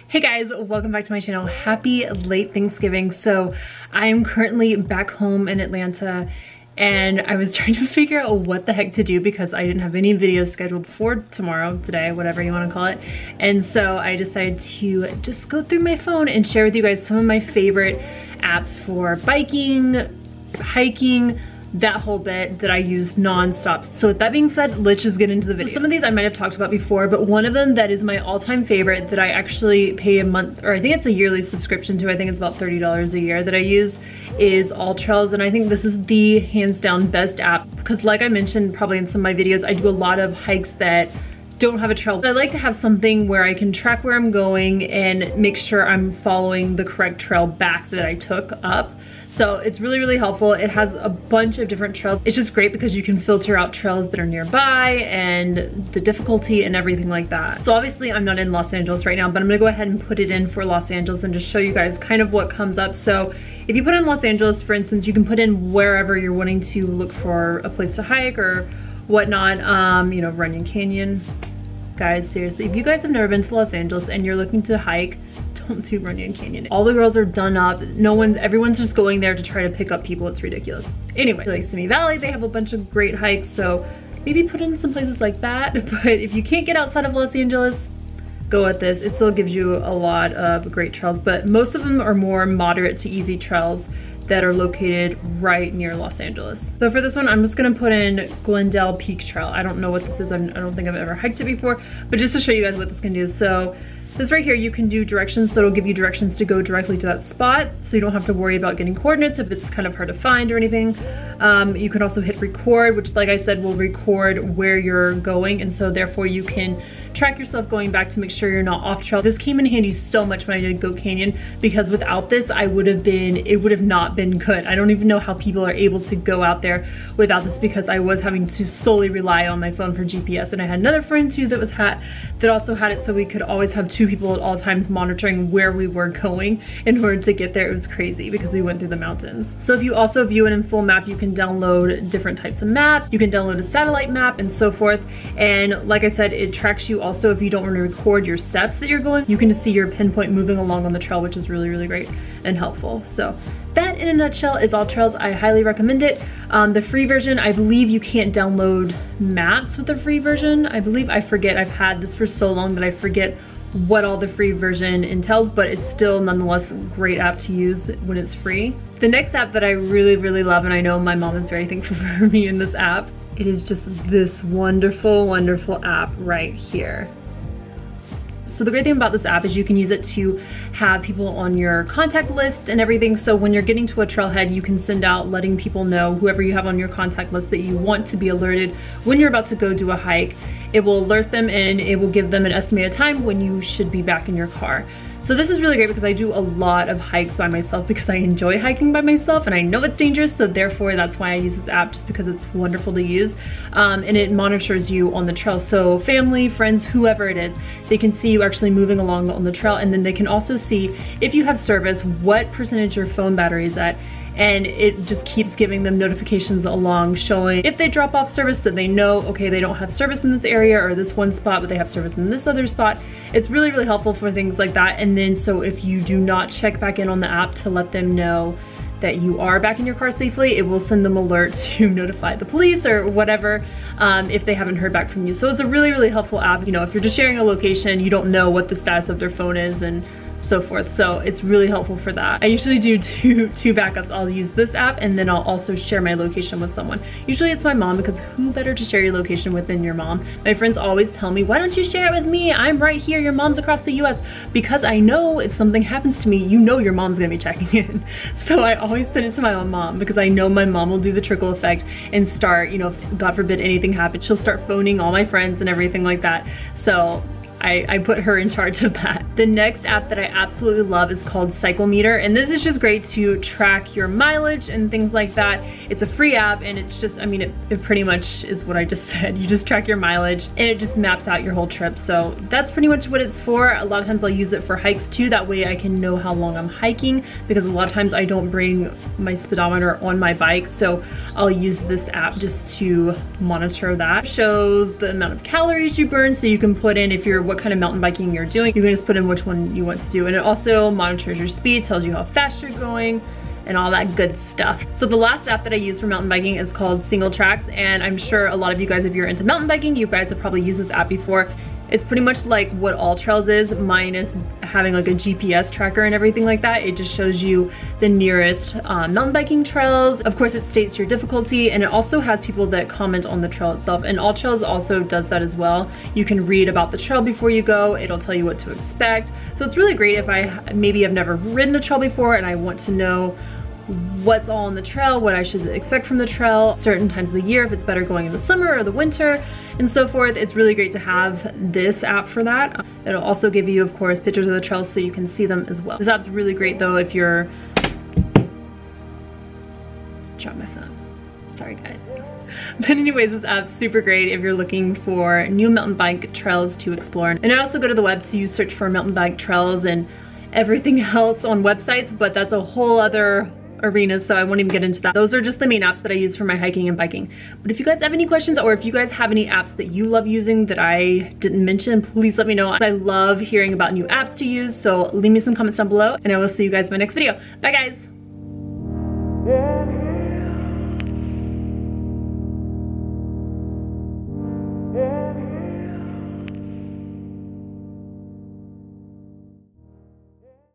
Hey guys, welcome back to my channel. Happy late Thanksgiving. So I am currently back home in Atlanta and I was trying to figure out what the heck to do because I didn't have any videos scheduled for tomorrow, today, whatever you want to call it. And so I decided to just go through my phone and share with you guys some of my favorite apps for biking, hiking, that whole bit that I use non-stop. So with that being said, let's just get into the video. So some of these I might have talked about before, but one of them that is my all-time favorite that I actually pay a month, or I think it's a yearly subscription to, I think it's about $30 a year that I use, is AllTrails. And I think this is the hands down best app because like I mentioned probably in some of my videos, I do a lot of hikes that don't have a trail. I like to have something where I can track where I'm going and make sure I'm following the correct trail back that I took up. So it's really, really helpful. It has a bunch of different trails. It's just great because you can filter out trails that are nearby and the difficulty and everything like that. So obviously I'm not in Los Angeles right now, but I'm gonna go ahead and put it in for Los Angeles and just show you guys kind of what comes up. So if you put in Los Angeles, for instance, you can put in wherever you're wanting to look for a place to hike or whatnot, you know, Runyon Canyon. Guys, seriously, if you guys have never been to Los Angeles and you're looking to hike, don't do Runyon Canyon. All the girls are done up. Everyone's just going there to try to pick up people. It's ridiculous. Anyway, like Simi Valley, they have a bunch of great hikes, so maybe put in some places like that. But if you can't get outside of Los Angeles, go with this. It still gives you a lot of great trails, but most of them are more moderate to easy trails that are located right near Los Angeles. So for this one, I'm just gonna put in Glendale Peak Trail. I don't know what this is. I don't think I've ever hiked it before, but just to show you guys what this can do. So this right here, you can do directions, so it'll give you directions to go directly to that spot, so you don't have to worry about getting coordinates if it's kind of hard to find or anything. You can also hit record, which like I said, will record where you're going, and so therefore you can track yourself going back to make sure you're not off trail. This came in handy so much when I did Go Canyon, because without this, it would have not been good. I don't even know how people are able to go out there without this, because I was having to solely rely on my phone for GPS, and I had another friend too that also had it, so we could always have two people at all times monitoring where we were going in order to get there. It was crazy because we went through the mountains. So if you also view it in full map, you can download different types of maps, you can download a satellite map and so forth. And like I said, it tracks you also if you don't want to record your steps that you're going. You can just see your pinpoint moving along on the trail, which is really, really great and helpful. So that in a nutshell is AllTrails. I highly recommend it. The free version, I believe you can't download maps with the free version. I forget, I've had this for so long that I forget what all the free version entails, but it's still nonetheless a great app to use when it's free. The next app that I really, really love, and I know my mom is very thankful for me in this app, it is just this wonderful, wonderful app right here. So the great thing about this app is you can use it to have people on your contact list and everything. So when you're getting to a trailhead, you can send out letting people know, whoever you have on your contact list, that you want to be alerted when you're about to go do a hike. It will alert them and it will give them an estimated time when you should be back in your car. So this is really great because I do a lot of hikes by myself because I enjoy hiking by myself and I know it's dangerous, so therefore that's why I use this app, just because it's wonderful to use. And it monitors you on the trail. So family, friends, whoever it is, they can see you actually moving along on the trail, and then they can also see if you have service, what percentage your phone battery is at, and it just keeps giving them notifications along showing if they drop off service, that they know, okay, they don't have service in this area or this one spot, but they have service in this other spot. It's really, really helpful for things like that. And then so if you do not check back in on the app to let them know that you are back in your car safely, it will send them alerts to notify the police or whatever if they haven't heard back from you. So it's a really, really helpful app. You know, if you're just sharing a location, you don't know what the status of their phone is and so forth, so it's really helpful for that. I usually do two backups. I'll use this app and then I'll also share my location with someone. Usually it's my mom, because who better to share your location with than your mom? My friends always tell me, why don't you share it with me? I'm right here, your mom's across the US, because I know if something happens to me, you know your mom's gonna be checking in. So I always send it to my own mom because I know my mom will do the trickle effect and start, you know, if God forbid anything happens, she'll start phoning all my friends and everything like that. So I put her in charge of that. The next app that I absolutely love is called Cyclemeter, and this is just great to track your mileage and things like that. It's a free app, and it's just, I mean, it pretty much is what I just said. You just track your mileage and it just maps out your whole trip. So that's pretty much what it's for. A lot of times I'll use it for hikes too. That way I can know how long I'm hiking, because a lot of times I don't bring my speedometer on my bike. So I'll use this app just to monitor that. It shows the amount of calories you burn, so you can put in if you're what what kind of mountain biking you're doing. You can just put in which one you want to do. And it also monitors your speed, tells you how fast you're going, and all that good stuff. So the last app that I use for mountain biking is called Single Tracks, and I'm sure a lot of you guys, if you're into mountain biking, you guys have probably used this app before. It's pretty much like what All Trails is, minus having like a GPS tracker and everything like that. It just shows you the nearest mountain biking trails. Of course, it states your difficulty, and it also has people that comment on the trail itself. And All Trails also does that as well. You can read about the trail before you go. It'll tell you what to expect. So it's really great if maybe I've never ridden a trail before and I want to know what's all on the trail, what I should expect from the trail, certain times of the year, if it's better going in the summer or the winter, and so forth. It's really great to have this app for that. It'll also give you, of course, pictures of the trails so you can see them as well. This app's really great though if you're... Drop my phone. Sorry guys. But anyways, this app's super great if you're looking for new mountain bike trails to explore. And I also go to the web to search for mountain bike trails and everything else on websites, but that's a whole other arenas, so I won't even get into that. Those are just the main apps that I use for my hiking and biking. But if you guys have any questions, or if you guys have any apps that you love using that I didn't mention, please let me know. I love hearing about new apps to use, so leave me some comments down below, and I will see you guys in my next video. Bye guys!